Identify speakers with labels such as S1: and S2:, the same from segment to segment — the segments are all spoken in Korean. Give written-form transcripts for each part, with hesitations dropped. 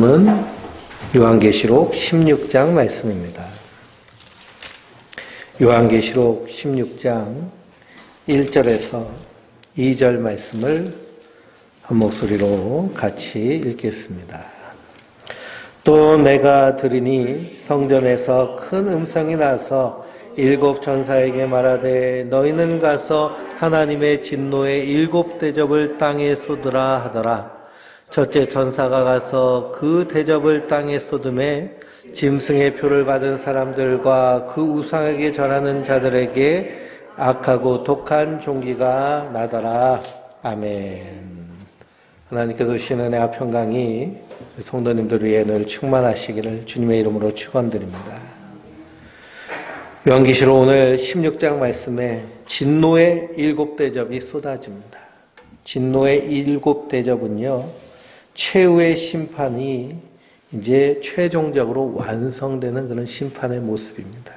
S1: 은 요한계시록 16장 말씀입니다. 요한계시록 16장 1절에서 2절 말씀을 한 목소리로 같이 읽겠습니다. 또 내가 들으니 성전에서 큰 음성이 나서 일곱 천사에게 말하되 너희는 가서 하나님의 진노의 일곱 대접을 땅에 쏟으라 하더라. 첫째 천사가 가서 그 대접을 땅에 쏟음에 짐승의 표를 받은 사람들과 그 우상에게 절하는 자들에게 악하고 독한 종기가 나더라. 아멘. 하나님께서 주신 은혜와 평강이 성도님들 위에 늘 충만하시기를 주님의 이름으로 축원드립니다. 요한계시록 오늘 16장 말씀에 진노의 일곱 대접이 쏟아집니다. 진노의 일곱 대접은요, 최후의 심판이 이제 최종적으로 완성되는 그런 심판의 모습입니다.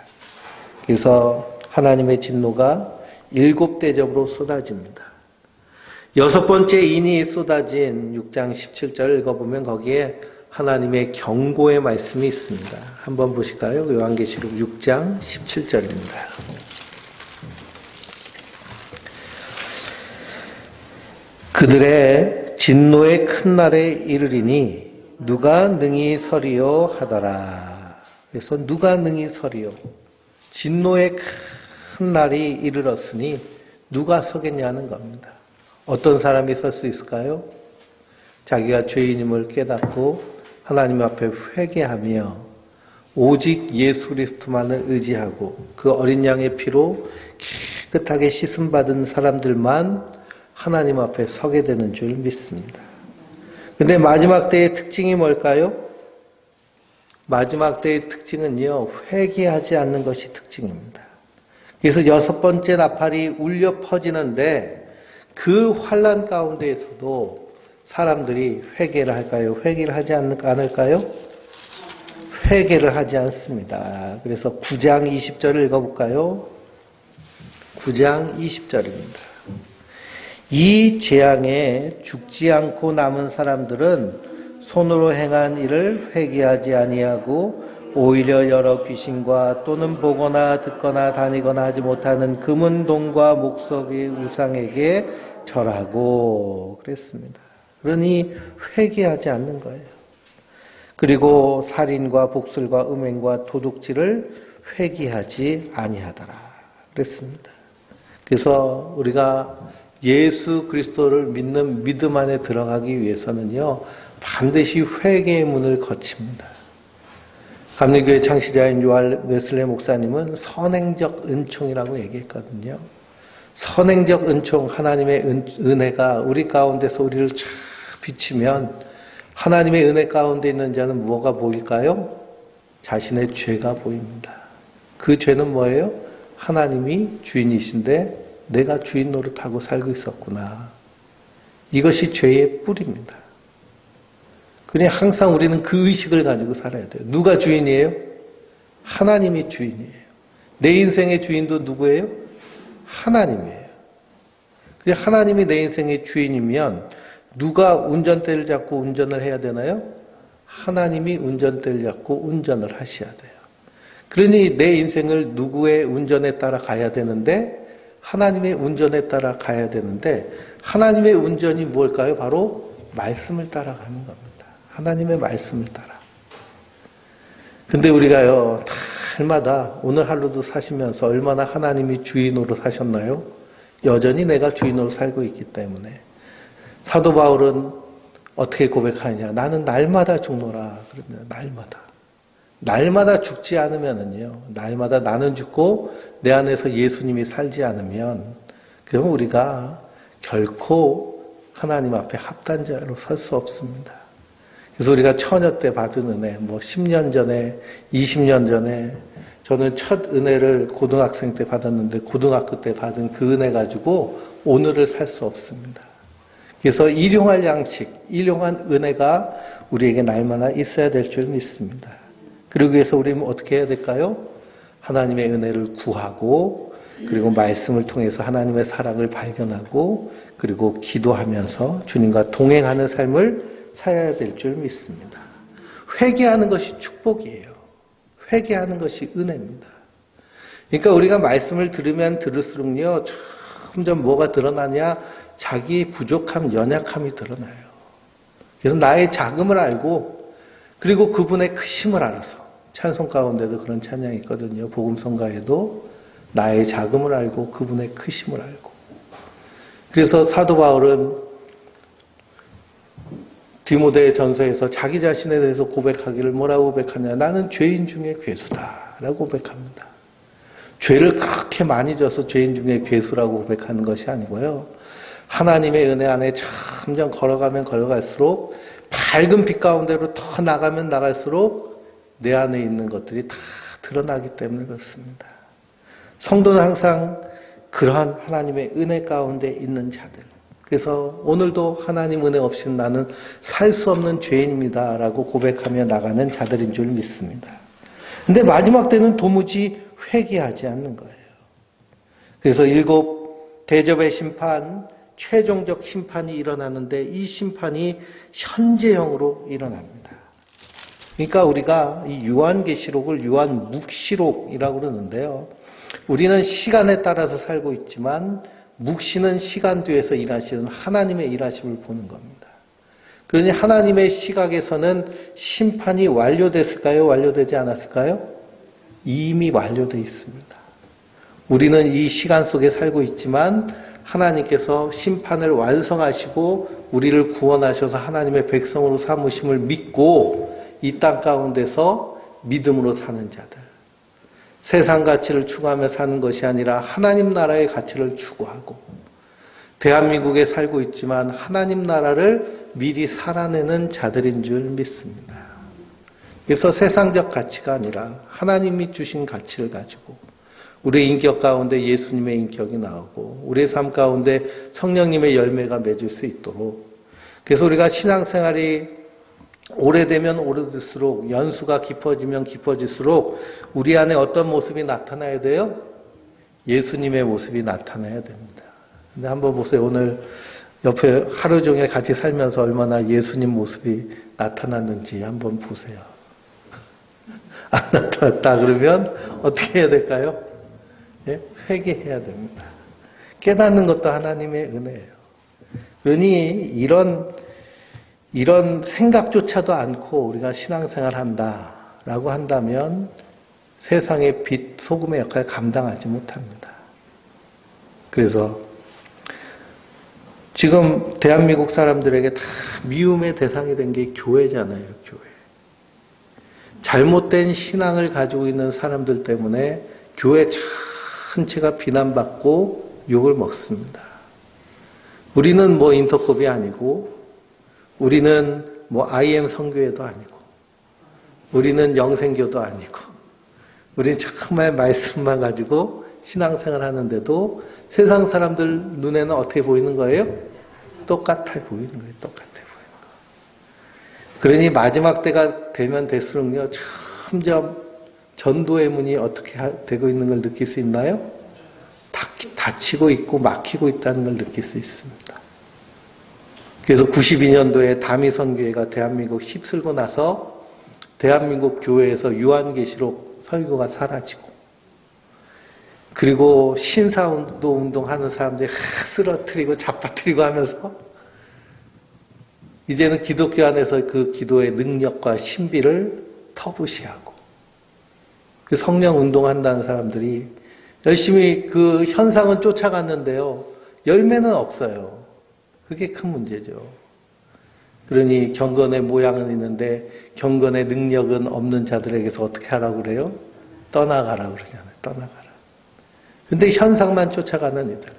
S1: 그래서 하나님의 진노가 일곱 대접으로 쏟아집니다. 여섯 번째 인이 쏟아진 6장 17절 읽어보면 거기에 하나님의 경고의 말씀이 있습니다. 한번 보실까요? 요한계시록 6장 17절입니다. 그들의 진노의 큰 날에 이르리니 누가 능히 서리요 하더라. 그래서 누가 능히 서리요. 진노의 큰 날이 이르렀으니 누가 서겠냐는 겁니다. 어떤 사람이 설 수 있을까요? 자기가 죄인임을 깨닫고 하나님 앞에 회개하며 오직 예수 그리스도만을 의지하고 그 어린 양의 피로 깨끗하게 씻음받은 사람들만 하나님 앞에 서게 되는 줄 믿습니다. 근데 마지막 때의 특징이 뭘까요? 마지막 때의 특징은요, 회개하지 않는 것이 특징입니다. 그래서 여섯 번째 나팔이 울려 퍼지는데 그 환난 가운데에서도 사람들이 회개를 할까요? 회개를 하지 않을까요? 회개를 하지 않습니다. 그래서 9장 20절을 읽어볼까요? 9장 20절입니다. 이 재앙에 죽지 않고 남은 사람들은 손으로 행한 일을 회개하지 아니하고 오히려 여러 귀신과 또는 보거나 듣거나 다니거나 하지 못하는 금은 동과 목석의 우상에게 절하고 그랬습니다. 그러니 회개하지 않는 거예요. 그리고 살인과 복술과 음행과 도둑질을 회개하지 아니하더라 그랬습니다. 그래서 우리가 예수 그리스도를 믿는 믿음 안에 들어가기 위해서는요, 반드시 회개의 문을 거칩니다. 감리교회 창시자인 요한 웨슬레 목사님은 선행적 은총이라고 얘기했거든요. 선행적 은총, 하나님의 은혜가 우리 가운데서 우리를 쫙 비치면 하나님의 은혜 가운데 있는 자는 무엇가 보일까요? 자신의 죄가 보입니다. 그 죄는 뭐예요? 하나님이 주인이신데 내가 주인 노릇하고 살고 있었구나. 이것이 죄의 뿌리입니다. 그러니 항상 우리는 그 의식을 가지고 살아야 돼요. 누가 주인이에요? 하나님이 주인이에요. 내 인생의 주인도 누구예요? 하나님이에요. 그래서 하나님이 내 인생의 주인이면 누가 운전대를 잡고 운전을 해야 되나요? 하나님이 운전대를 잡고 운전을 하셔야 돼요. 그러니 내 인생을 누구의 운전에 따라 가야 되는데 하나님의 운전에 따라 가야 되는데 하나님의 운전이 무엇일까요? 바로 말씀을 따라가는 겁니다. 하나님의 말씀을 따라. 근데 우리가요, 날마다 오늘 하루도 사시면서 얼마나 하나님이 주인으로 사셨나요? 여전히 내가 주인으로 살고 있기 때문에. 사도 바울은 어떻게 고백하느냐? 나는 날마다 죽노라. 그러면 날마다. 날마다 죽지 않으면은요, 날마다 나는 죽고 내 안에서 예수님이 살지 않으면, 그러면 우리가 결코 하나님 앞에 합단자로 설 수 없습니다. 그래서 우리가 처녀 때 받은 은혜, 10년 전에, 20년 전에, 저는 첫 은혜를 고등학생 때 받았는데, 고등학교 때 받은 그 은혜 가지고 오늘을 살 수 없습니다. 그래서 일용할 양식, 일용한 은혜가 우리에게 날마다 있어야 될 줄 믿습니다. 그러기 위해서 우리는 어떻게 해야 될까요? 하나님의 은혜를 구하고 그리고 말씀을 통해서 하나님의 사랑을 발견하고 그리고 기도하면서 주님과 동행하는 삶을 살아야 될 줄 믿습니다. 회개하는 것이 축복이에요. 회개하는 것이 은혜입니다. 그러니까 우리가 말씀을 들으면 들을수록요, 점점 뭐가 드러나냐? 자기 부족함, 연약함이 드러나요. 그래서 나의 작음을 알고, 그리고 그분의 크심을 알아서, 찬송 가운데도 그런 찬양이 있거든요. 복음성가에도 나의 작음을 알고 그분의 크심을 알고. 그래서 사도 바울은 디모데 전서에서 자기 자신에 대해서 고백하기를 뭐라고 고백하냐? 나는 죄인 중에 괴수다 라고 고백합니다. 죄를 그렇게 많이 져서 죄인 중에 괴수라고 고백하는 것이 아니고요. 하나님의 은혜 안에 점점 걸어가면 걸어갈수록 밝은 빛 가운데로 더 나가면 나갈수록 내 안에 있는 것들이 다 드러나기 때문에 그렇습니다. 성도는 항상 그러한 하나님의 은혜 가운데 있는 자들. 그래서 오늘도 하나님 은혜 없이는 나는 살 수 없는 죄인입니다 라고 고백하며 나가는 자들인 줄 믿습니다. 근데 마지막 때는 도무지 회개하지 않는 거예요. 그래서 7 대접의 심판, 최종적 심판이 일어나는데 이 심판이 현재형으로 일어납니다. 그러니까 우리가 이 요한계시록을 요한묵시록이라고 그러는데요. 우리는 시간에 따라서 살고 있지만 묵시는 시간 뒤에서 일하시는 하나님의 일하심을 보는 겁니다. 그러니 하나님의 시각에서는 심판이 완료됐을까요? 완료되지 않았을까요? 이미 완료되어 있습니다. 우리는 이 시간 속에 살고 있지만 하나님께서 심판을 완성하시고 우리를 구원하셔서 하나님의 백성으로 삼으심을 믿고 이 땅 가운데서 믿음으로 사는 자들. 세상 가치를 추구하며 사는 것이 아니라 하나님 나라의 가치를 추구하고 대한민국에 살고 있지만 하나님 나라를 미리 살아내는 자들인 줄 믿습니다. 그래서 세상적 가치가 아니라 하나님이 주신 가치를 가지고 우리의 인격 가운데 예수님의 인격이 나오고 우리의 삶 가운데 성령님의 열매가 맺을 수 있도록 그래서 우리가 신앙생활이 오래되면 오래될수록 연수가 깊어지면 깊어질수록 우리 안에 어떤 모습이 나타나야 돼요? 예수님의 모습이 나타나야 됩니다. 근데 한번 보세요. 오늘 옆에 하루 종일 같이 살면서 얼마나 예수님 모습이 나타났는지 한번 보세요. 안 나타났다 그러면 어떻게 해야 될까요? 예? 회개해야 됩니다. 깨닫는 것도 하나님의 은혜예요. 그러니 이런 생각조차도 않고 우리가 신앙생활 한다라고 한다면 세상의 빛, 소금의 역할을 감당하지 못합니다. 그래서 지금 대한민국 사람들에게 다 미움의 대상이 된 게 교회잖아요. 교회. 잘못된 신앙을 가지고 있는 사람들 때문에 교회 전체가 비난받고 욕을 먹습니다. 우리는 뭐 인터컵이 아니고 우리는 뭐 IM 선교회도 아니고 우리는 영생교도 아니고 우리는 정말 말씀만 가지고 신앙생활 하는데도 세상 사람들 눈에는 어떻게 보이는 거예요? 똑같아 보이는 거예요. 똑같아 보이는 거. 그러니 마지막 때가 되면 될수록요. 점점 전도의 문이 어떻게 되고 있는 걸 느낄 수 있나요? 닫히고 있고 막히고 있다는 걸 느낄 수 있습니다. 그래서 92년도에 다미선교회가 대한민국 휩쓸고 나서 대한민국 교회에서 요한계시록 설교가 사라지고 그리고 신사운동 운동하는 사람들이 쓰러뜨리고 잡아뜨리고 하면서 이제는 기독교 안에서 그 기도의 능력과 신비를 터부시하고 그 성령 운동한다는 사람들이 열심히 그 현상은 쫓아갔는데요. 열매는 없어요. 그게 큰 문제죠. 그러니 경건의 모양은 있는데 경건의 능력은 없는 자들에게서 어떻게 하라고 그래요? 떠나가라고 그러잖아요. 떠나가라. 근데 현상만 쫓아가는 이들.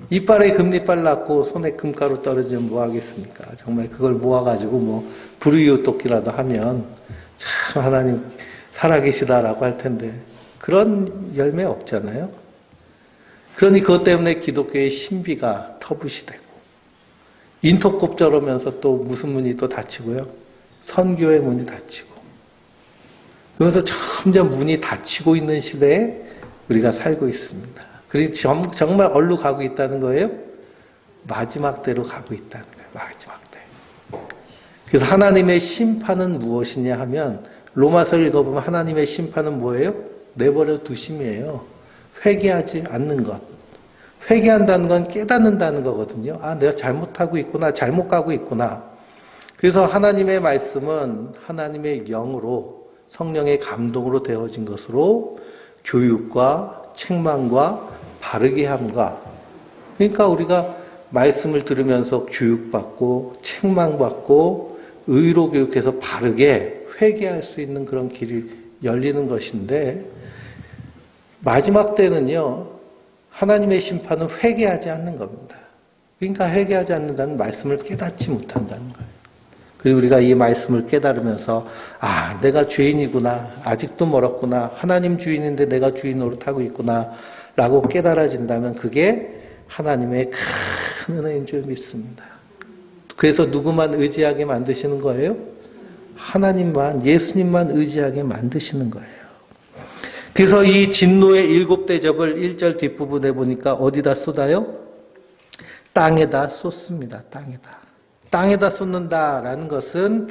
S1: 이빨에 금리빨 났고 손에 금가루 떨어지면 뭐 하겠습니까? 정말 그걸 모아가지고 뭐 불우이웃돕기라도 하면 참 하나님 살아계시다라고 할 텐데 그런 열매 없잖아요. 그러니 그것 때문에 기독교의 신비가 터부시되고 인터콥 저러면서 또 무슨 문이 또 닫히고요? 선교의 문이 닫히고 그러면서 점점 문이 닫히고 있는 시대에 우리가 살고 있습니다. 그리고 정말 어디로 가고 있다는 거예요? 마지막 때로 가고 있다는 거예요. 마지막 때. 그래서 하나님의 심판은 무엇이냐 하면 로마서 읽어보면 하나님의 심판은 뭐예요? 내버려 두심이에요. 회개하지 않는 것. 회개한다는 건 깨닫는다는 거거든요. 아, 내가 잘못하고 있구나. 잘못 가고 있구나. 그래서 하나님의 말씀은 하나님의 영으로 성령의 감동으로 되어진 것으로 교육과 책망과 바르게 함과 그러니까 우리가 말씀을 들으면서 교육받고 책망받고 의로 교육해서 바르게 회개할 수 있는 그런 길이 열리는 것인데 마지막 때는요. 하나님의 심판은 회개하지 않는 겁니다. 그러니까 회개하지 않는다는 말씀을 깨닫지 못한다는 거예요. 그리고 우리가 이 말씀을 깨달으면서 아, 내가 죄인이구나. 아직도 멀었구나. 하나님 주인인데 내가 주인 노릇하고 있구나. 라고 깨달아진다면 그게 하나님의 큰 은혜인 줄 믿습니다. 그래서 누구만 의지하게 만드시는 거예요? 하나님만, 예수님만 의지하게 만드시는 거예요. 그래서 이 진노의 7대접을 1절 뒷부분에 보니까 어디다 쏟아요? 땅에다 쏟습니다. 땅에다. 땅에다 쏟는다라는 것은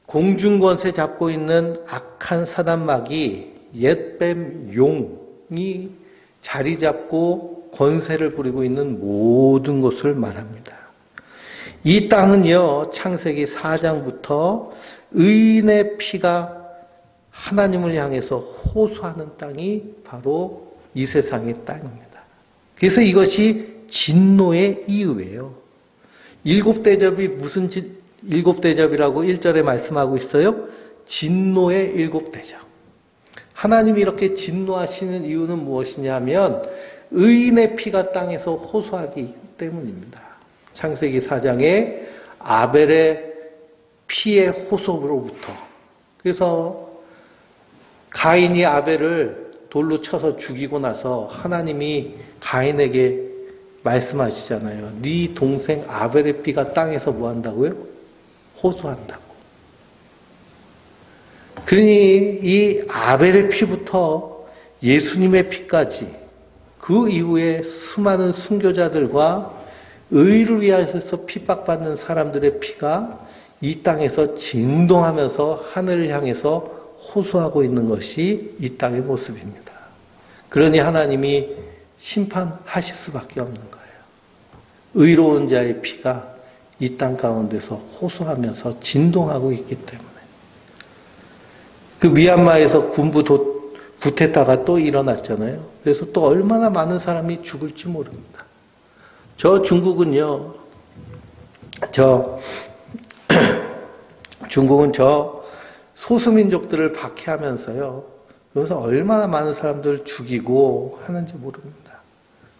S1: 공중권세 잡고 있는 악한 사단마귀 옛뱀 용이 자리 잡고 권세를 부리고 있는 모든 것을 말합니다. 이 땅은요, 창세기 4장부터 의인의 피가 하나님을 향해서 호소하는 땅이 바로 이 세상의 땅입니다. 그래서 이것이 진노의 이유예요. 7대접이 무슨 7대접이라고 1절에 말씀하고 있어요? 진노의 7대접. 하나님이 이렇게 진노하시는 이유는 무엇이냐 하면 의인의 피가 땅에서 호소하기 때문입니다. 창세기 4장에 아벨의 피의 호소로부터 그래서 가인이 아벨을 돌로 쳐서 죽이고 나서 하나님이 가인에게 말씀하시잖아요. 네 동생 아벨의 피가 땅에서 뭐 한다고요? 호소한다고. 그러니 이 아벨의 피부터 예수님의 피까지 그 이후에 수많은 순교자들과 의를 위해서 핍박받는 사람들의 피가 이 땅에서 진동하면서 하늘을 향해서 호소하고 있는 것이 이 땅의 모습입니다. 그러니 하나님이 심판하실 수밖에 없는 거예요. 의로운 자의 피가 이 땅 가운데서 호소하면서 진동하고 있기 때문에. 그 미얀마에서 군부 부태타가 또 일어났잖아요. 그래서 또 얼마나 많은 사람이 죽을지 모릅니다. 저 중국은요, 중국은 저 소수민족들을 박해하면서요, 그래서 얼마나 많은 사람들을 죽이고 하는지 모릅니다.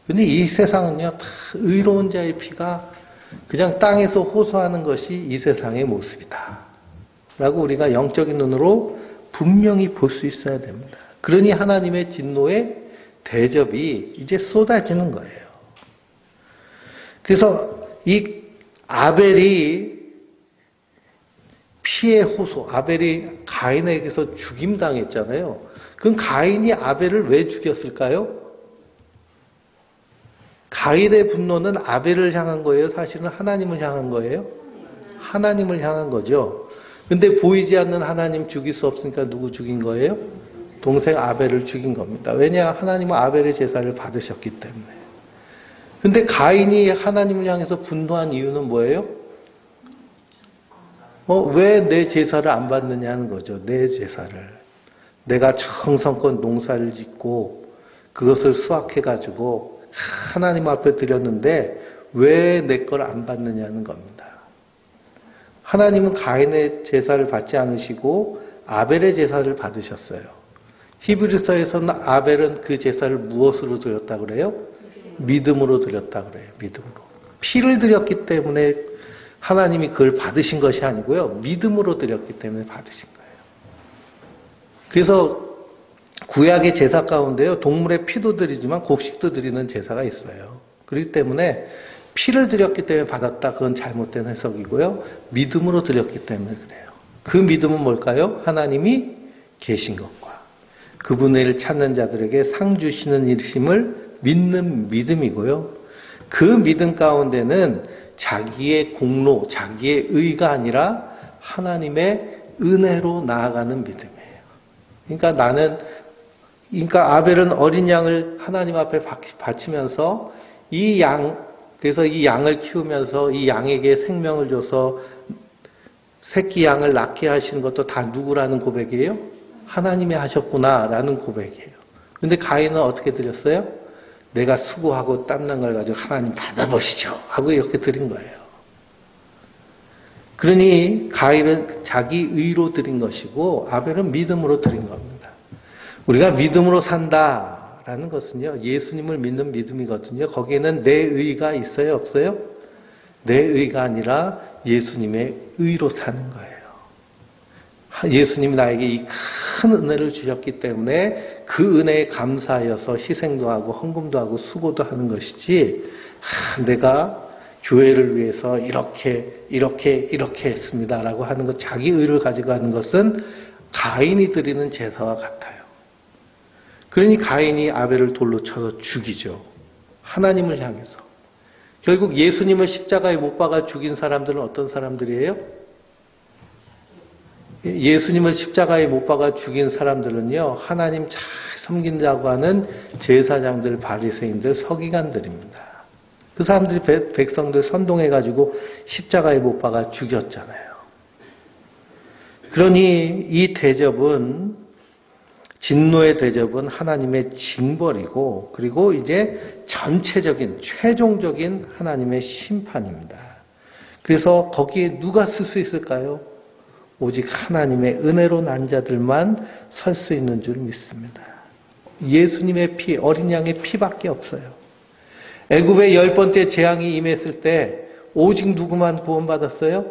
S1: 근데 이 세상은요, 다 의로운 자의 피가 그냥 땅에서 호소하는 것이 이 세상의 모습이다. 라고 우리가 영적인 눈으로 분명히 볼 수 있어야 됩니다. 그러니 하나님의 진노의 대접이 이제 쏟아지는 거예요. 그래서 이 아벨이 피의 호소, 아벨이 가인에게서 죽임당했잖아요. 그럼 가인이 아벨을 왜 죽였을까요? 가인의 분노는 아벨을 향한 거예요? 사실은 하나님을 향한 거예요? 하나님을 향한 거죠. 근데 보이지 않는 하나님 죽일 수 없으니까 누구 죽인 거예요? 동생 아벨을 죽인 겁니다. 왜냐? 하나님은 아벨의 제사를 받으셨기 때문에. 근데 가인이 하나님을 향해서 분노한 이유는 뭐예요? 왜 내 제사를 안 받느냐는 거죠. 내 제사를. 내가 정성껏 농사를 짓고 그것을 수확해가지고 하나님 앞에 드렸는데 왜 내 걸 안 받느냐는 겁니다. 하나님은 가인의 제사를 받지 않으시고 아벨의 제사를 받으셨어요. 히브리서에서는 아벨은 그 제사를 무엇으로 드렸다고 그래요? 믿음으로 드렸다고 그래요. 믿음으로. 피를 드렸기 때문에 하나님이 그걸 받으신 것이 아니고요. 믿음으로 드렸기 때문에 받으신 거예요. 그래서 구약의 제사 가운데요. 동물의 피도 드리지만 곡식도 드리는 제사가 있어요. 그렇기 때문에 피를 드렸기 때문에 받았다. 그건 잘못된 해석이고요. 믿음으로 드렸기 때문에 그래요. 그 믿음은 뭘까요? 하나님이 계신 것과 그분을 찾는 자들에게 상 주시는 일심을 믿는 믿음이고요. 그 믿음 가운데는 자기의 공로, 자기의 의가 아니라 하나님의 은혜로 나아가는 믿음이에요. 그러니까 아벨은 어린 양을 하나님 앞에 바치면서 그래서 이 양을 키우면서 이 양에게 생명을 줘서 새끼 양을 낳게 하신 것도 다 누구라는 고백이에요? 하나님이 하셨구나라는 고백이에요. 근데 가인은 어떻게 드렸어요? 내가 수고하고 땀난 걸 가지고 하나님 받아보시죠 하고 이렇게 드린 거예요. 그러니 가인은 자기 의로 드린 것이고 아벨은 믿음으로 드린 겁니다. 우리가 믿음으로 산다라는 것은요, 예수님을 믿는 믿음이거든요. 거기에는 내 의가 있어요, 없어요? 내 의가 아니라 예수님의 의로 사는 거예요. 예수님이 나에게 이 큰 은혜를 주셨기 때문에 그 은혜에 감사하여서 희생도 하고 헌금도 하고 수고도 하는 것이지, 내가 교회를 위해서 이렇게 했습니다라고 하는 것, 자기 의를 가지고 하는 것은 가인이 드리는 제사와 같아요. 그러니 가인이 아벨을 돌로 쳐서 죽이죠. 하나님을 향해서. 결국 예수님을 십자가에 못 박아 죽인 사람들은 어떤 사람들이에요? 예수님을 십자가에 못 박아 죽인 사람들은요, 하나님 잘 섬긴다고 하는 제사장들, 바리새인들, 서기관들입니다. 그 사람들이 백성들 선동해가지고 십자가에 못 박아 죽였잖아요. 그러니 이 대접은, 진노의 대접은 하나님의 징벌이고, 그리고 이제 전체적인, 최종적인 하나님의 심판입니다. 그래서 거기에 누가 쓸 수 있을까요? 오직 하나님의 은혜로 난 자들만 설 수 있는 줄 믿습니다. 예수님의 피, 어린 양의 피밖에 없어요. 애굽의 10번째 재앙이 임했을 때 오직 누구만 구원받았어요?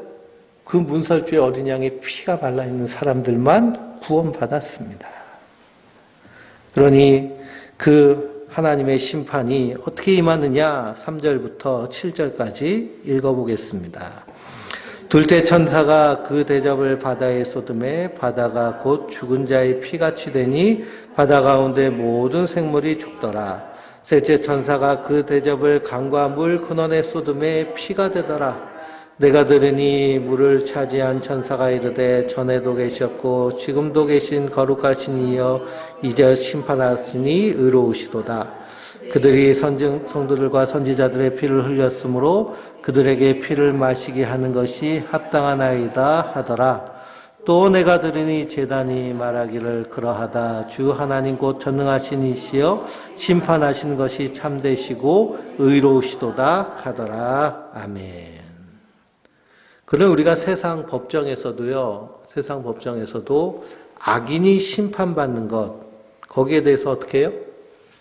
S1: 그 문설주의 어린 양의 피가 발라있는 사람들만 구원받았습니다. 그러니 그 하나님의 심판이 어떻게 임하느냐? 3절부터 7절까지 읽어보겠습니다. 둘째 천사가 그 대접을 바다에 쏟음에 바다가 곧 죽은 자의 피같이 되니 바다 가운데 모든 생물이 죽더라. 셋째 천사가 그 대접을 강과 물 근원에 쏟음에 피가 되더라. 내가 들으니 물을 차지한 천사가 이르되 전에도 계셨고 지금도 계신 거룩하신 이여 이제 심판하시니 의로우시도다. 그들이 성도들과 선지자들의 피를 흘렸으므로 그들에게 피를 마시게 하는 것이 합당하나이다 하더라. 또 내가 들으니 제단이 말하기를 그러하다. 주 하나님 곧 전능하신 이시여 심판하신 것이 참되시고 의로우시도다 하더라. 아멘. 그럼 우리가 세상 법정에서도 악인이 심판받는 것, 거기에 대해서 어떻게 해요?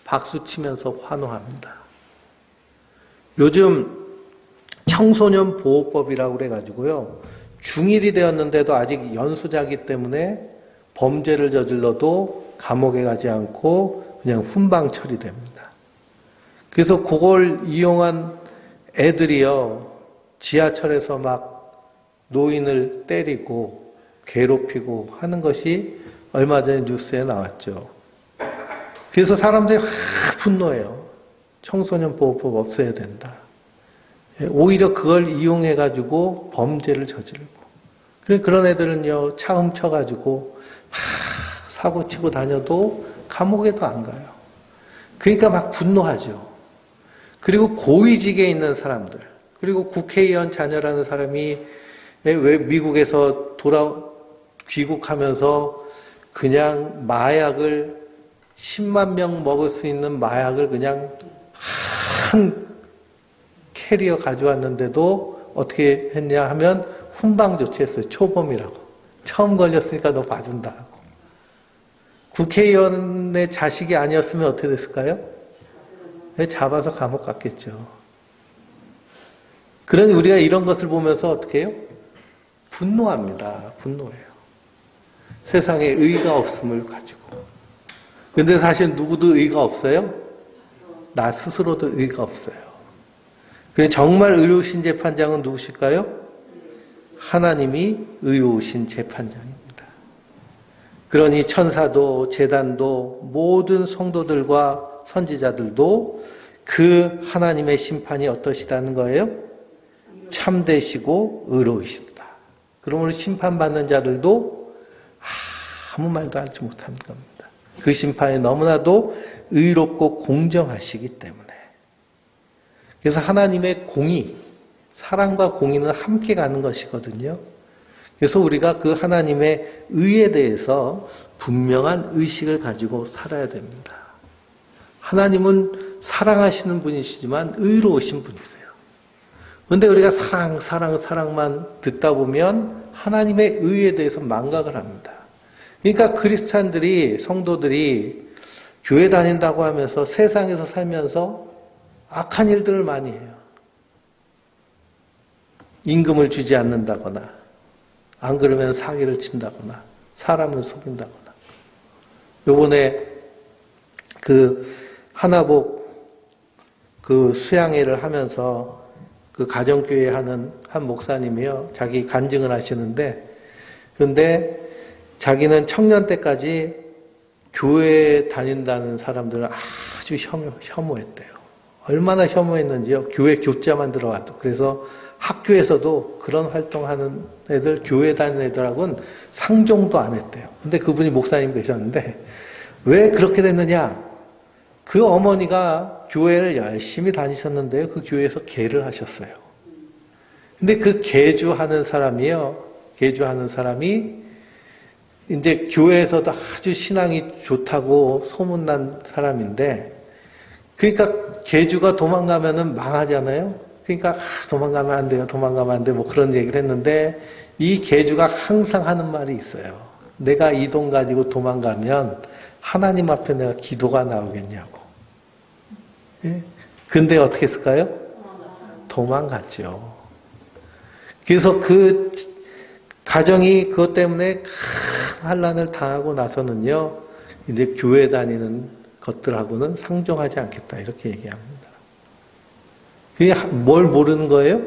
S1: 박수치면서 환호합니다. 요즘 청소년 보호법이라고 그래가지고요, 중1이 되었는데도 아직 연수자이기 때문에 범죄를 저질러도 감옥에 가지 않고 그냥 훈방 처리됩니다. 그래서 그걸 이용한 애들이요, 지하철에서 막 노인을 때리고 괴롭히고 하는 것이 얼마 전에 뉴스에 나왔죠. 그래서 사람들이 분노해요. 청소년 보호법 없애야 된다. 오히려 그걸 이용해가지고 범죄를 저지르고. 그런 애들은요, 차 훔쳐가지고 사고 치고 다녀도 감옥에도 안 가요. 그러니까 막 분노하죠. 그리고 고위직에 있는 사람들, 그리고 국회의원 자녀라는 사람이 왜 미국에서 귀국하면서 그냥 마약을 10만 명 먹을 수 있는 마약을 그냥 한 캐리어 가져왔는데도 어떻게 했냐 하면 훈방 조치했어요. 초범이라고. 처음 걸렸으니까 너 봐준다고. 국회의원의 자식이 아니었으면 어떻게 됐을까요? 잡아서 감옥 갔겠죠. 그러니 우리가 이런 것을 보면서 어떻게 해요? 분노합니다. 분노해요. 세상에 의가 없음을 가지고. 근데 사실 누구도 의가 없어요? 나 스스로도 의가 없어요. 그래서 정말 의로우신 재판장은 누구실까요? 하나님이 의로우신 재판장입니다. 그러니 천사도 제단도 모든 성도들과 선지자들도 그 하나님의 심판이 어떠시다는 거예요? 참되시고 의로우시다. 그러므로 심판받는 자들도 아무 말도 하지 못하는 겁니다. 그 심판이 너무나도 의롭고 공정하시기 때문에. 그래서 하나님의 공의, 사랑과 공의는 함께 가는 것이거든요. 그래서 우리가 그 하나님의 의에 대해서 분명한 의식을 가지고 살아야 됩니다. 하나님은 사랑하시는 분이시지만 의로우신 분이세요. 그런데 우리가 사랑만 듣다 보면 하나님의 의에 대해서 망각을 합니다. 그러니까 크리스찬들이, 성도들이 교회 다닌다고 하면서 세상에서 살면서 악한 일들을 많이 해요. 임금을 주지 않는다거나, 안 그러면 사기를 친다거나, 사람을 속인다거나. 요번에 그 하나복 그 수양회를 하면서 그 가정교회 하는 한 목사님이요. 자기 간증을 하시는데, 그런데 자기는 청년 때까지 교회 다닌다는 사람들을 아주 혐오했대요. 얼마나 혐오했는지요. 교회 교자만 들어와도. 그래서 학교에서도 그런 활동하는 애들, 교회 다니는 애들하고는 상종도 안 했대요. 근데 그분이 목사님 되셨는데 왜 그렇게 됐느냐? 그 어머니가 교회를 열심히 다니셨는데요. 그 교회에서 개를 하셨어요. 근데 그 개주하는 사람이요. 개주하는 사람이 이제 교회에서도 아주 신앙이 좋다고 소문난 사람인데, 그러니까 개주가 도망가면은 망하잖아요. 그러니까 도망가면 안 돼요. 도망가면 안 돼. 뭐 그런 얘기를 했는데 이 개주가 항상 하는 말이 있어요. 내가 이 돈 가지고 도망가면 하나님 앞에 내가 기도가 나오겠냐고. 예? 근데 어떻게 했을까요? 도망갔죠. 그래서 그 가정이 그것 때문에 큰 환난을 당하고 나서는요, 이제 교회 다니는 것들하고는 상종하지 않겠다 이렇게 얘기합니다. 그게 뭘 모르는 거예요?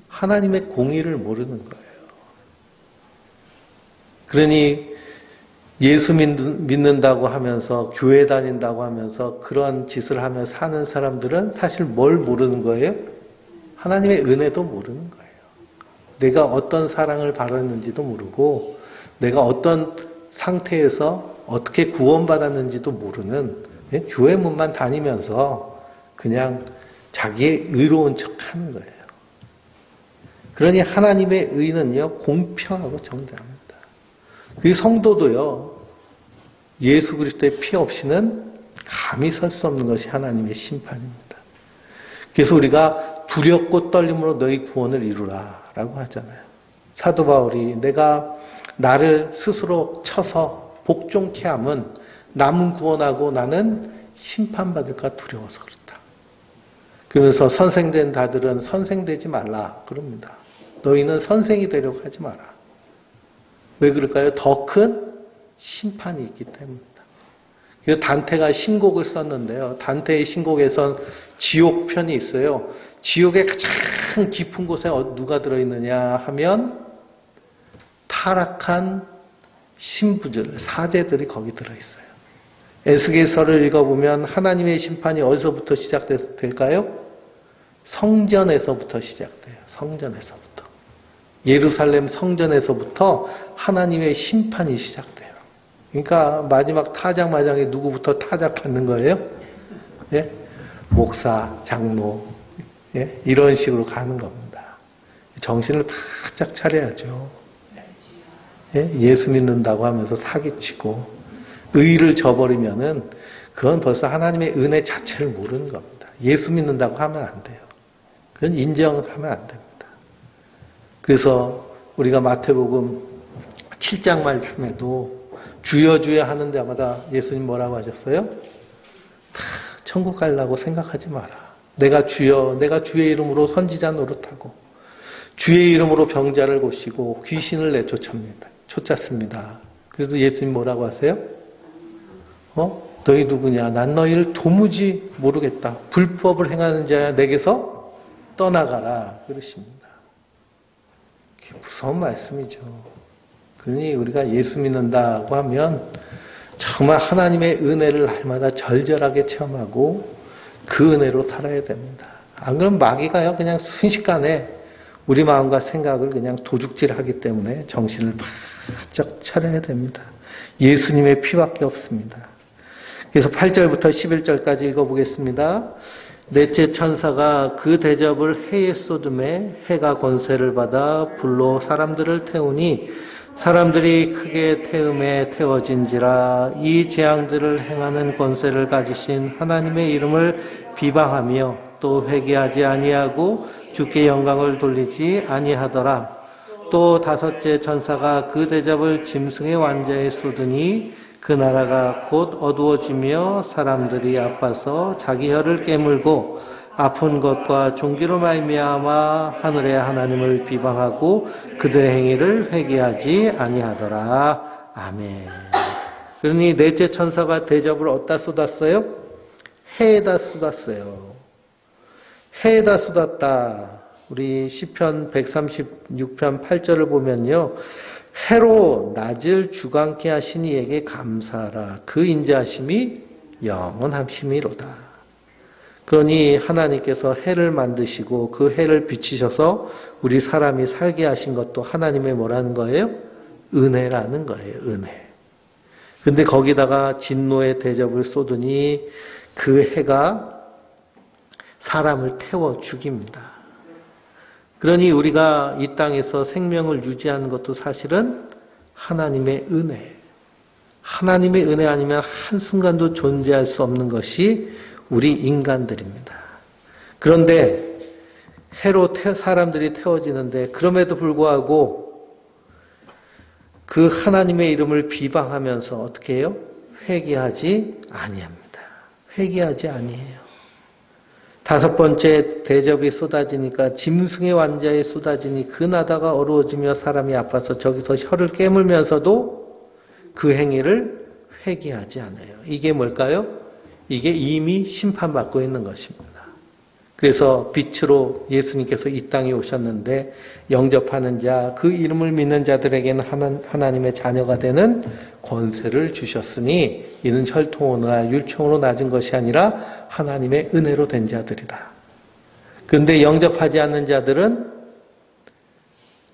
S1: 하나님의 공의를 모르는 거예요. 그러니 예수 믿는다고 하면서 교회 다닌다고 하면서 그런 짓을 하며 사는 사람들은 사실 뭘 모르는 거예요? 하나님의 은혜도 모르는 거예요. 내가 어떤 사랑을 받았는지도 모르고 내가 어떤 상태에서 어떻게 구원받았는지도 모르는 교회 문만 다니면서 그냥 자기의 의로운 척하는 거예요. 그러니 하나님의 의는요 공평하고 정당합니다. 그 성도도요 예수 그리스도의 피 없이는 감히 설 수 없는 것이 하나님의 심판입니다. 그래서 우리가 두렵고 떨림으로 너희 구원을 이루라 라고 하잖아요. 사도 바울이 내가 나를 스스로 쳐서 복종케 함은 남은 구원하고 나는 심판받을까 두려워서 그렇다. 그러면서 선생된 자들은 선생되지 말라 그럽니다. 너희는 선생이 되려고 하지 마라. 왜 그럴까요? 더 큰 심판이 있기 때문입니다. 그래서 단테가 신곡을 썼는데요. 단테의 신곡에선 지옥편이 있어요. 지옥의 가장 깊은 곳에 누가 들어있느냐 하면 타락한 신부들, 사제들이 거기 들어있어요. 에스겔서를 읽어보면 하나님의 심판이 어디서부터 시작될까요? 성전에서부터 시작돼요. 성전에서부터. 예루살렘 성전에서부터 하나님의 심판이 시작돼요. 그러니까 마지막 타작마당에 누구부터 타작받는 거예요? 예? 목사, 장로, 예? 이런 식으로 가는 겁니다. 정신을 바짝 차려야죠. 예? 예수 믿는다고 하면서 사기치고 의를 저버리면은 그건 벌써 하나님의 은혜 자체를 모르는 겁니다. 예수 믿는다고 하면 안 돼요. 그건 인정하면 안 됩니다. 그래서 우리가 마태복음 7장 말씀에도 주여 주여 하는 자마다 예수님 뭐라고 하셨어요? 다 천국 가려고 생각하지 마라. 내가 주의 이름으로 선지자 노릇하고 주의 이름으로 병자를 고치고 귀신을 쫓았습니다. 그래서 예수님 뭐라고 하세요? 너희 누구냐? 난 너희를 도무지 모르겠다. 불법을 행하는 자야 내게서 떠나가라. 그러십니다. 무서운 말씀이죠. 그러니 우리가 예수 믿는다고 하면 정말 하나님의 은혜를 날마다 절절하게 체험하고 그 은혜로 살아야 됩니다. 안 그러면 마귀가요, 그냥 순식간에 우리 마음과 생각을 그냥 도둑질하기 때문에 정신을 바짝 차려야 됩니다. 예수님의 피밖에 없습니다. 그래서 8절부터 11절까지 읽어보겠습니다. 넷째 천사가 그 대접을 해에 쏟음에 해가 권세를 받아 불로 사람들을 태우니 사람들이 크게 태움에 태워진지라. 이 재앙들을 행하는 권세를 가지신 하나님의 이름을 비방하며 또 회개하지 아니하고 주께 영광을 돌리지 아니하더라. 또 다섯째 천사가 그 대접을 짐승의 완자에 쏟으니 그 나라가 곧 어두워지며 사람들이 아파서 자기 혀를 깨물고 아픈 것과 종기로 말미암아 하늘의 하나님을 비방하고 그들의 행위를 회개하지 아니하더라. 아멘. 그러니 넷째 천사가 대접을 어디다 쏟았어요? 해에다 쏟았어요. 해에다 쏟았다. 우리 시편 136편 8절을 보면요. 해로 낮을 주관케 하신 이에게 감사하라. 그 인자하심이 영원함이로다. 그러니 하나님께서 해를 만드시고 그 해를 비치셔서 우리 사람이 살게 하신 것도 하나님의 뭐라는 거예요? 은혜라는 거예요. 은혜. 근데 거기다가 진노의 대접을 쏟으니 그 해가 사람을 태워 죽입니다. 그러니 우리가 이 땅에서 생명을 유지하는 것도 사실은 하나님의 은혜. 하나님의 은혜 아니면 한순간도 존재할 수 없는 것이 우리 인간들입니다. 그런데 해로 사람들이 태워지는데 그럼에도 불구하고 그 하나님의 이름을 비방하면서 어떻게 해요? 회개하지 아니합니다. 회개하지 아니해요. 다섯 번째 대접이 쏟아지니까 짐승의 완자에 쏟아지니 그 나다가 어두워지며 사람이 아파서 저기서 혀를 깨물면서도 그 행위를 회개하지 않아요. 이게 뭘까요? 이게 이미 심판받고 있는 것입니다. 그래서 빛으로 예수님께서 이 땅에 오셨는데 영접하는 자, 그 이름을 믿는 자들에게는 하나님의 자녀가 되는 권세를 주셨으니 이는 혈통으로나 율청으로 낮은 것이 아니라 하나님의 은혜로 된 자들이다. 그런데 영접하지 않는 자들은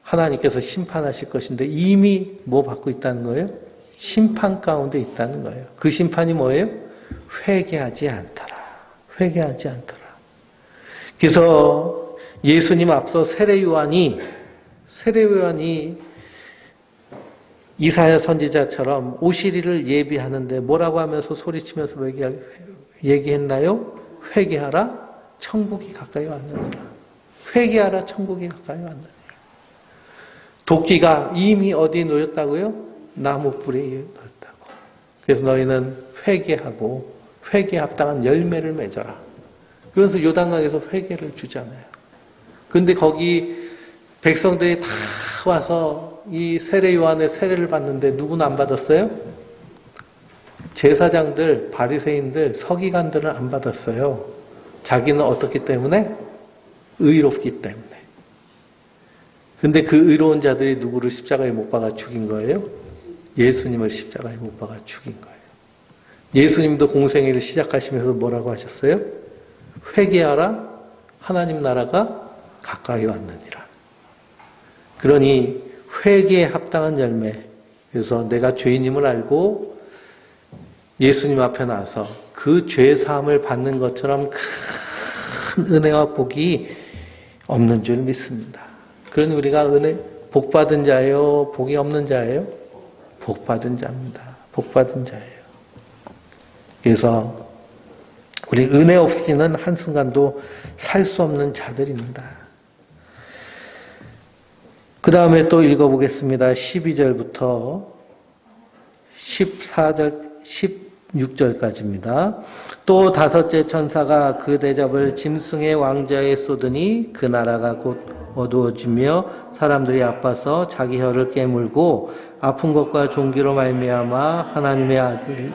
S1: 하나님께서 심판하실 것인데 이미 뭐 받고 있다는 거예요? 심판 가운데 있다는 거예요. 그 심판이 뭐예요? 회개하지 않더라. 회개하지 않더라. 그래서 예수님 앞서 세례요한이 이사야 선지자처럼 오시리를 예비하는데 뭐라고 하면서 소리치면서 얘기했나요? 회개하라, 천국이 가까이 왔느니라. 회개하라, 천국이 가까이 왔느니라. 도끼가 이미 어디에 놓였다고요? 나무 뿌리에 놓였다고. 그래서 너희는 회개하고 회개에 합당한 열매를 맺어라. 그래서 요단강에서 회개를 주잖아요. 근데 거기 백성들이 다 와서 이 세례 요한의 세례를 받는데 누구는 안 받았어요? 제사장들, 바리새인들, 서기관들은 안 받았어요. 자기는 어떻기 때문에? 의롭기 때문에. 근데 그 의로운 자들이 누구를 십자가에 못 박아 죽인 거예요? 예수님을 십자가에 못 박아 죽인 거예요. 예수님도 공생애를 시작하시면서 뭐라고 하셨어요? 회개하라, 하나님 나라가 가까이 왔느니라. 그러니 회개에 합당한 열매. 그래서 내가 죄인임을 알고 예수님 앞에 나와서 그 죄사함을 받는 것처럼 큰 은혜와 복이 없는 줄 믿습니다. 그러니 우리가 복 받은 자예요? 복이 없는 자예요? 복 받은 자입니다. 복 받은 자예요. 그래서 우리 은혜 없이는 한순간도 살 수 없는 자들입니다. 그 다음에 또 읽어보겠습니다. 12절부터 14절, 16절까지입니다. 또 다섯째 천사가 그 대접을 짐승의 왕자에 쏟으니 그 나라가 곧 어두워지며 사람들이 아파서 자기 혀를 깨물고 아픈 것과 종기로 말미암아 하나님의 아들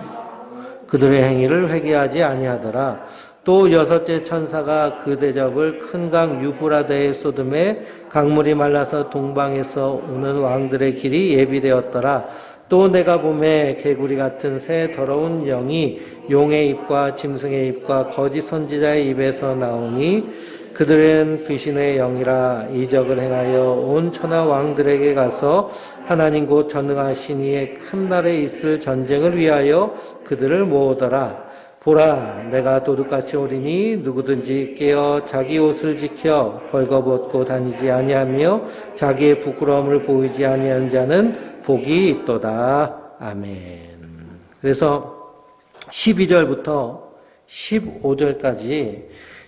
S1: 그들의 행위를 회개하지 아니하더라. 또 여섯째 천사가 그 대접을 큰 강 유브라데에 쏟음에 강물이 말라서 동방에서 오는 왕들의 길이 예비되었더라. 또 내가 보매 개구리 같은 새 더러운 영이 용의 입과 짐승의 입과 거짓 선지자의 입에서 나오니 그들은 귀신의 영이라 이적을 행하여 온 천하 왕들에게 가서 하나님 곧 전능하신 이의 큰 날에 있을 전쟁을 위하여 그들을 모으더라. 보라, 내가 도둑같이 오리니 누구든지 깨어 자기 옷을 지켜 벌거벗고 다니지 아니하며 자기의 부끄러움을 보이지 아니하는 자는 복이 있도다. 아멘. 그래서 12절부터 15절까지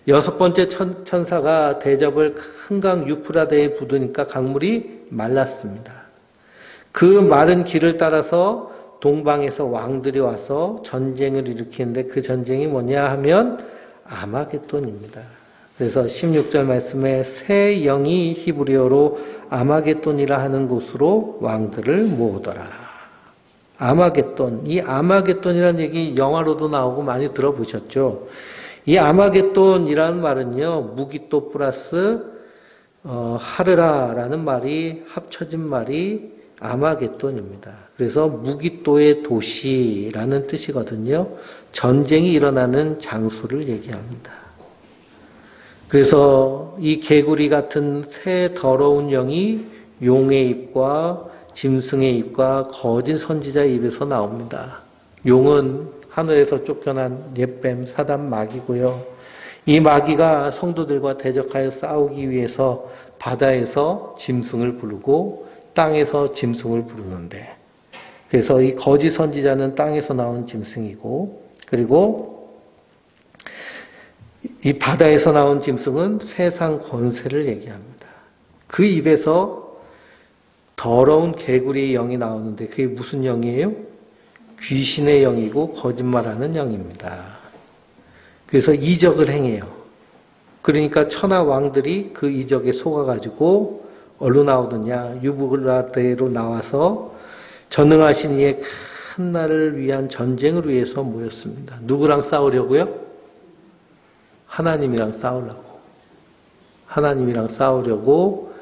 S1: 여섯 번째 천사가 대접을 큰 강 유프라데에 부으니까 강물이 말랐습니다. 그 마른 길을 따라서 동방에서 왕들이 와서 전쟁을 일으키는데 그 전쟁이 뭐냐 하면 아마겟돈입니다. 그래서 16절 말씀에 새 영이 히브리어로 아마겟돈이라 하는 곳으로 왕들을 모으더라. 아마겟돈, 이 아마겟돈이라는 얘기 영화로도 나오고 많이 들어보셨죠? 이 아마겟돈이라는 말은요, 무기또 플러스 하르라라는 말이 합쳐진 말이 아마겟돈입니다. 그래서 무기또의 도시라는 뜻이거든요. 전쟁이 일어나는 장소를 얘기합니다. 그래서 이 개구리 같은 새 더러운 영이 용의 입과 짐승의 입과 거짓 선지자의 입에서 나옵니다. 용은 하늘에서 쫓겨난 옛뱀 사단 마귀고요. 이 마귀가 성도들과 대적하여 싸우기 위해서 바다에서 짐승을 부르고 땅에서 짐승을 부르는데, 그래서 이 거짓 선지자는 땅에서 나온 짐승이고, 그리고 이 바다에서 나온 짐승은 세상 권세를 얘기합니다. 그 입에서 더러운 개구리 영이 나오는데 그게 무슨 영이에요? 귀신의 영이고 거짓말하는 영입니다. 그래서 이적을 행해요. 그러니까 천하 왕들이 그 이적에 속아가지고 어디로 나오느냐? 유브라데로 나와서 전능하신 이의 큰 날을 위한 전쟁을 위해서 모였습니다. 누구랑 싸우려고요? 하나님이랑 싸우려고. 하나님이랑 싸우려고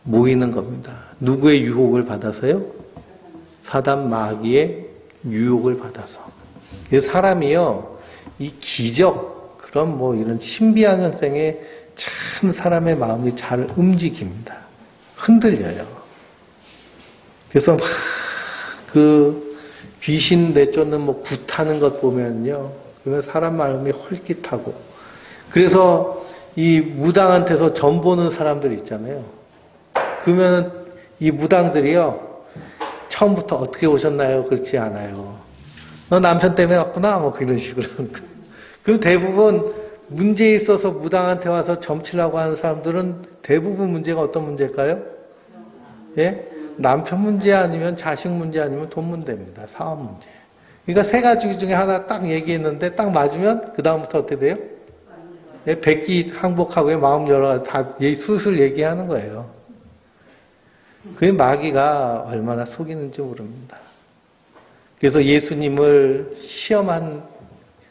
S1: 모이는 겁니다. 누구의 유혹을 받아서요? 사단 마귀의 유혹을 받아서. 그래서 사람이요, 이 기적, 그런 뭐 이런 신비한 현상에 참 사람의 마음이 잘 움직입니다. 흔들려요. 그래서 막 그 귀신 내쫓는 뭐 굿하는 것 보면요, 그러면 사람 마음이 헐깃하고, 그래서 이 무당한테서 점 보는 사람들 있잖아요. 그러면 이 무당들이요, 처음부터 어떻게 오셨나요? 그렇지 않아요. 너 남편 때문에 왔구나? 뭐 그런 식으로. 그럼 대부분 문제에 있어서 무당한테 와서 점치려고 하는 사람들은 대부분 문제가 어떤 문제일까요? 예? 남편 문제 아니면 자식 문제 아니면 돈 문제입니다. 사업 문제. 그러니까 세 가지 중에 하나 딱 얘기했는데 딱 맞으면 그 다음부터 어떻게 돼요? 예? 백기 항복하고 마음 열어 다 술술 얘기하는 거예요. 그게 마귀가 얼마나 속이는지 모릅니다. 그래서 예수님을 시험한,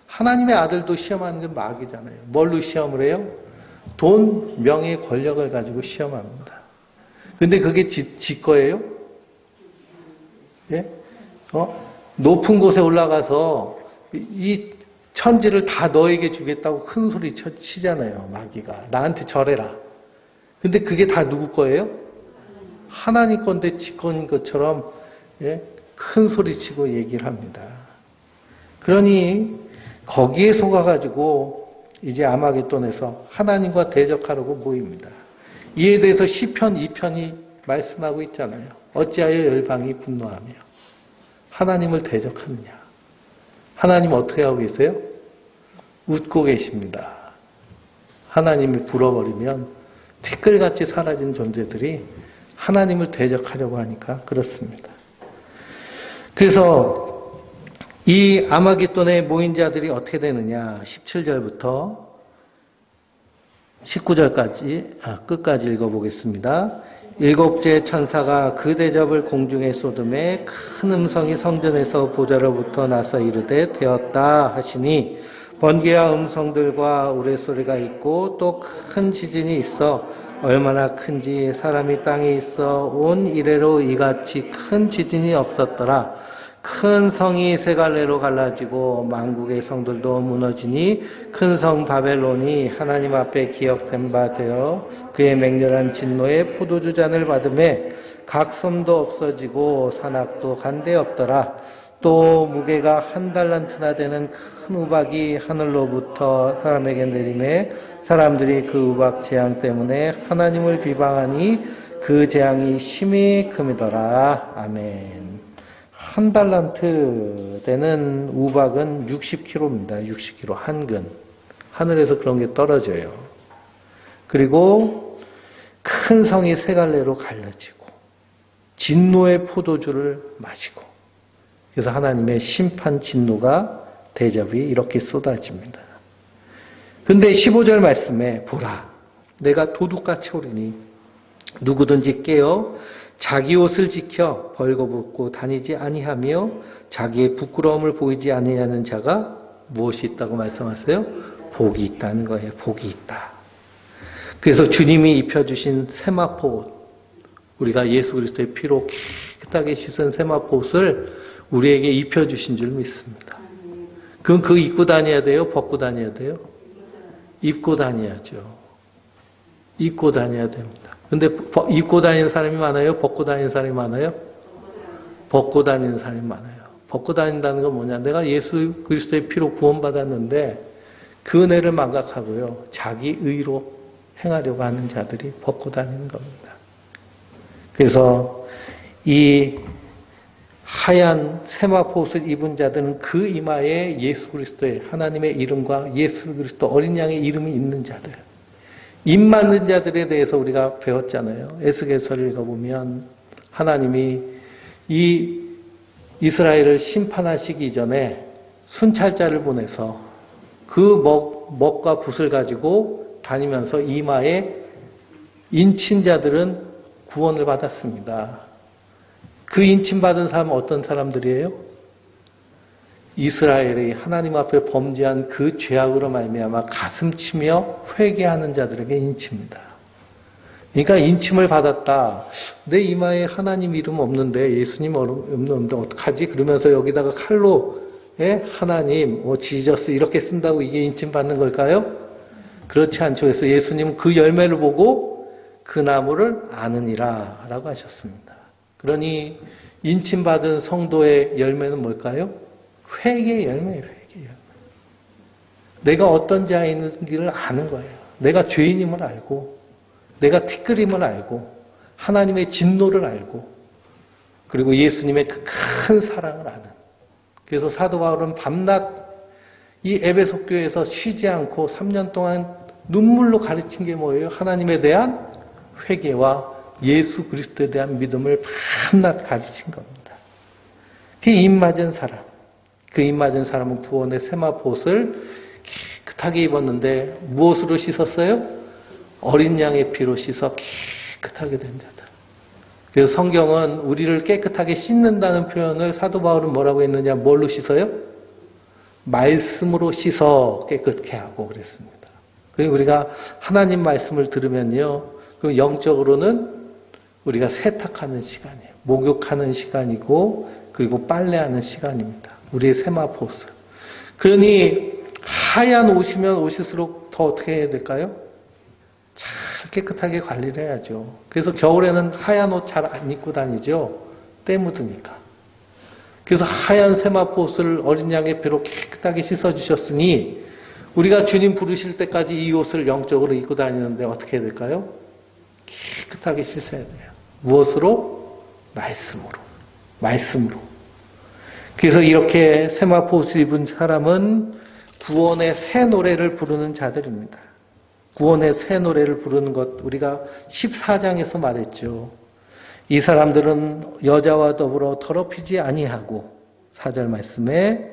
S1: 하나님의 아들도 시험하는 게 마귀잖아요. 뭘로 시험을 해요? 돈, 명예, 권력을 가지고 시험합니다. 근데 그게 지 거예요? 예? 높은 곳에 올라가서 이 천지를 다 너에게 주겠다고 큰 소리 치잖아요, 마귀가. 나한테 절해라. 근데 그게 다 누구 거예요? 하나님 건데 지 거인 것처럼, 예? 큰 소리 치고 얘기를 합니다. 그러니 거기에 속아가지고 이제 아마겟돈에서 하나님과 대적하려고 모입니다. 이에 대해서 시편 2편이 말씀하고 있잖아요. 어찌하여 열방이 분노하며 하나님을 대적하느냐. 하나님 어떻게 하고 계세요? 웃고 계십니다. 하나님이 불어버리면 티끌같이 사라진 존재들이 하나님을 대적하려고 하니까 그렇습니다. 그래서 이 아마겟돈에 모인 자들이 어떻게 되느냐. 17절부터 19절까지 끝까지 읽어보겠습니다. 일곱째 천사가 그 대접을 공중에 쏟음에 큰 음성이 성전에서 보좌로부터 나서 이르되 되었다 하시니 번개와 음성들과 우레소리가 있고 또 큰 지진이 있어 얼마나 큰지 사람이 땅에 있어 온 이래로 이같이 큰 지진이 없었더라. 큰 성이 세 갈래로 갈라지고 만국의 성들도 무너지니 큰 성 바벨론이 하나님 앞에 기억된 바 되어 그의 맹렬한 진노의 포도주 잔을 받음에 각 섬도 없어지고 산악도 간데 없더라. 또 무게가 1달란트나 되는 큰 우박이 하늘로부터 사람에게 내림에 사람들이 그 우박 재앙 때문에 하나님을 비방하니 그 재앙이 심히 큼이더라. 아멘. 1달란트 되는 우박은 60kg입니다. 60kg 한 근. 하늘에서 그런 게 떨어져요. 그리고 큰 성이 세 갈래로 갈라지고 진노의 포도주를 마시고 그래서 하나님의 심판 진노가 대접이 이렇게 쏟아집니다. 근데 15절 말씀에 보라 내가 도둑같이 오리니 누구든지 깨어 자기 옷을 지켜 벌거벗고 다니지 아니하며 자기의 부끄러움을 보이지 아니하는 자가 무엇이 있다고 말씀하세요? 복이 있다는 거예요. 복이 있다. 그래서 주님이 입혀주신 세마포 옷, 우리가 예수 그리스도의 피로 깨끗하게 씻은 세마포 옷을 우리에게 입혀주신 줄 믿습니다. 그럼 그거 입고 다녀야 돼요? 벗고 다녀야 돼요? 입고 다녀야죠. 입고 다녀야 됩니다. 근데 입고 다니는 사람이 많아요? 벗고 다니는 사람이 많아요? 벗고 다니는 사람이 많아요. 벗고 다닌다는 건 뭐냐? 내가 예수 그리스도의 피로 구원받았는데 그 은혜를 망각하고요. 자기 의로 행하려고 하는 자들이 벗고 다니는 겁니다. 그래서 이 하얀 세마포 옷을 입은 자들은 그 이마에 예수 그리스도의 하나님의 이름과 예수 그리스도 어린 양의 이름이 있는 자들. 입 맞는 자들에 대해서 우리가 배웠잖아요. 에스겔서를 읽어보면 하나님이 이 이스라엘을 심판하시기 이전에 순찰자를 보내서 그 먹과 붓을 가지고 다니면서 이마에 인친 자들은 구원을 받았습니다. 그 인침받은 사람은 어떤 사람들이에요? 이스라엘이 하나님 앞에 범죄한 그 죄악으로 말미암아 가슴치며 회개하는 자들에게 인칩니다. 그러니까 인침을 받았다. 내 이마에 하나님 이름 없는데 예수님 없는데 어떡하지? 그러면서 여기다가 칼로 하나님, 지저스 이렇게 쓴다고 이게 인침받는 걸까요? 그렇지 않죠. 그래서 예수님은 그 열매를 보고 그 나무를 아느니라 라고 하셨습니다. 그러니 인침받은 성도의 열매는 뭘까요? 회개의 열매예요. 회개의 열매. 내가 어떤 자인지를 아는 거예요. 내가 죄인임을 알고 내가 티끌임을 알고 하나님의 진노를 알고 그리고 예수님의 그 큰 사랑을 아는. 그래서 사도 바울은 밤낮 이 에베소 교회에서 쉬지 않고 3년 동안 눈물로 가르친 게 뭐예요? 하나님에 대한 회개와 예수 그리스도에 대한 믿음을 밤낮 가르친 겁니다. 그 입맞은 사람, 그 입맞은 사람은 구원의 세마포옷을 깨끗하게 입었는데 무엇으로 씻었어요? 어린 양의 피로 씻어 깨끗하게 된 자들. 그래서 성경은 우리를 깨끗하게 씻는다는 표현을 사도 바울은 뭐라고 했느냐? 뭘로 씻어요? 말씀으로 씻어 깨끗게 하고 그랬습니다. 그리고 우리가 하나님 말씀을 들으면요, 그 영적으로는 우리가 세탁하는 시간이에요. 목욕하는 시간이고 그리고 빨래하는 시간입니다. 우리의 세마포스. 그러니 하얀 옷이면 옷일수록 더 어떻게 해야 될까요? 잘 깨끗하게 관리를 해야죠. 그래서 겨울에는 하얀 옷 잘 안 입고 다니죠. 때 묻으니까. 그래서 하얀 세마포옷을 어린 양의 피로 깨끗하게 씻어주셨으니 우리가 주님 부르실 때까지 이 옷을 영적으로 입고 다니는데 어떻게 해야 될까요? 깨끗하게 씻어야 돼요. 무엇으로? 말씀으로. 말씀으로. 그래서 이렇게 세마포옷을 입은 사람은 구원의 새 노래를 부르는 자들입니다. 구원의 새 노래를 부르는 것 우리가 14장에서 말했죠. 이 사람들은 여자와 더불어 더럽히지 아니하고 4절 말씀에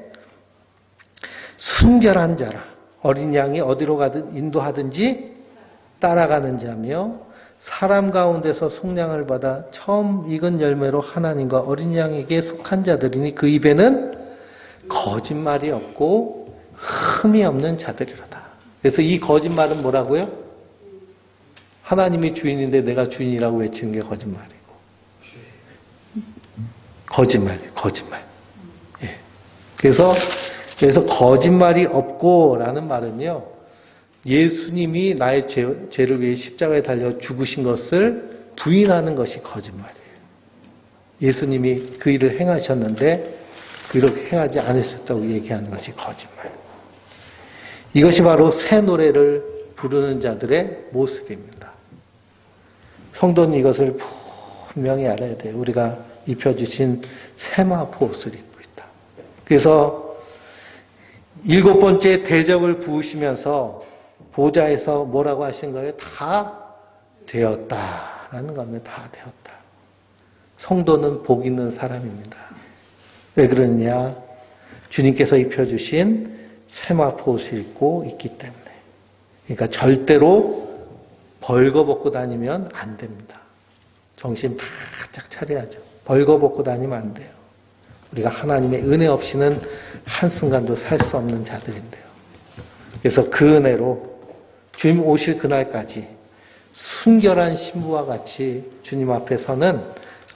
S1: 순결한 자라 어린 양이 어디로 가든 인도하든지 따라가는 자며 사람 가운데서 속량을 받아 처음 익은 열매로 하나님과 어린 양에게 속한 자들이니 그 입에는 거짓말이 없고 흠이 없는 자들이로다. 그래서 이 거짓말은 뭐라고요? 하나님이 주인인데 내가 주인이라고 외치는 게 거짓말이고. 거짓말이에요. 거짓말. 그래서 거짓말이 없고라는 말은요, 예수님이 나의 죄를 위해 십자가에 달려 죽으신 것을 부인하는 것이 거짓말이에요. 예수님이 그 일을 행하셨는데 그 일을 행하지 않으셨다고 얘기하는 것이 거짓말. 이것이 바로 새 노래를 부르는 자들의 모습입니다. 성도는 이것을 분명히 알아야 돼요. 우리가 입혀주신 세마포 옷을 입고 있다. 그래서 7번째 대접을 부으시면서 보좌에서 뭐라고 하신 거예요? 다 되었다라는 겁니다. 다 되었다. 성도는 복 있는 사람입니다. 왜 그러느냐? 주님께서 입혀주신 세마포 옷을 입고 있기 때문에. 그러니까 절대로 벌거벗고 다니면 안 됩니다. 정신 바짝 차려야죠. 벌거벗고 다니면 안 돼요. 우리가 하나님의 은혜 없이는 한순간도 살 수 없는 자들인데요. 그래서 그 은혜로 주님 오실 그날까지 순결한 신부와 같이 주님 앞에 서는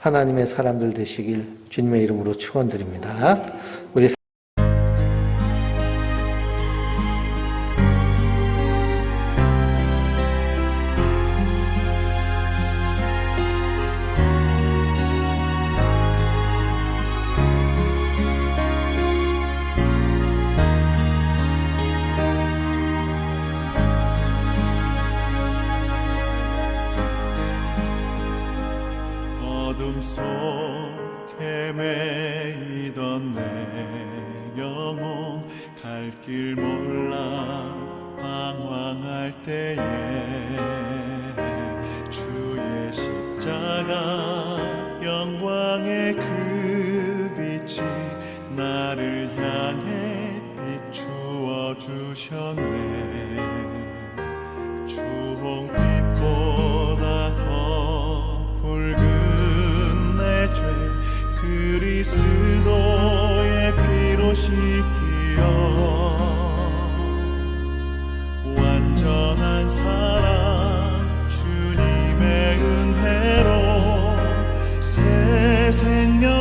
S1: 하나님의 사람들 되시길 주님의 이름으로 축원드립니다. 우리
S2: 어둠 속에 매이던 내 영혼 갈 길 몰라 방황할 때에 주의 십자가 영광의 그 빛이 나를 향해 비추어 주셨네. 주홍빛보다 더 붉은 내 죄 그리스도의 피로 씻기어 완전한 사랑 주님의 은혜로 새 생명